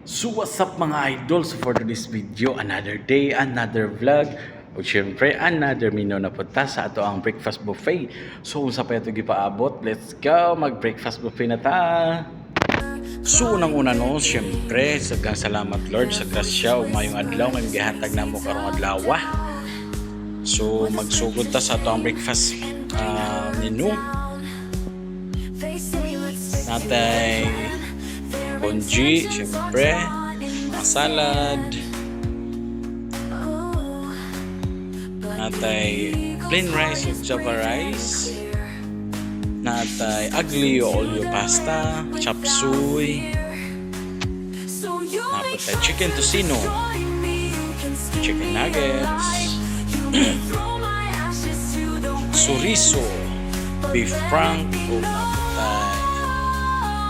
So what's up mga idols, for today's video, another day, another vlog, o syempre another mino na punta sa ato ang breakfast buffet. So sa pa ito gipaabot, let's go, mag breakfast buffet na ta. So unang-una no, syempre sagang salamat Lord sa grasya ug mayong adlaw nga gihatag namo karong adlaw. So magsugod ta sa ato ang breakfast menu. Natay congee, syempre, mga salad, natay plain rice ug java rice, natay aglio olio pasta, chop suey, natay chicken tocino, chicken nuggets, chorizo, beef frank, ug natay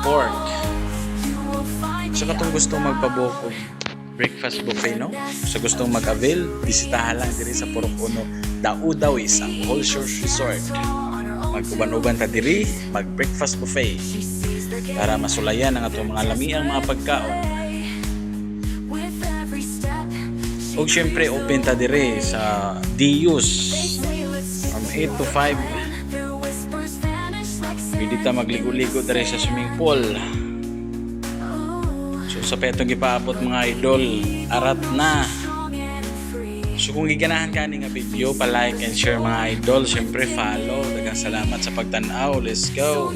pork. Sa katong gustong magpabuok og breakfast buffet no, sa gustong mag-avail, bisitahan lang diri sa Purok Uno, Daudaw is ang All Shores Resort. Magkuban-uban ta diri, mag breakfast buffet para masulayan ang atong mga lamiang mga pagkaon. Ug syempre open ta diri sa DUs from 8 to 5. Pwede ta magligo-ligo diri sa swimming pool. Sa petong gipaabot mga idol, arat na. So kung giganahan ka nga video, pa-like and share mga idol, syempre follow. Daghang salamat sa pagtanaw. Let's go.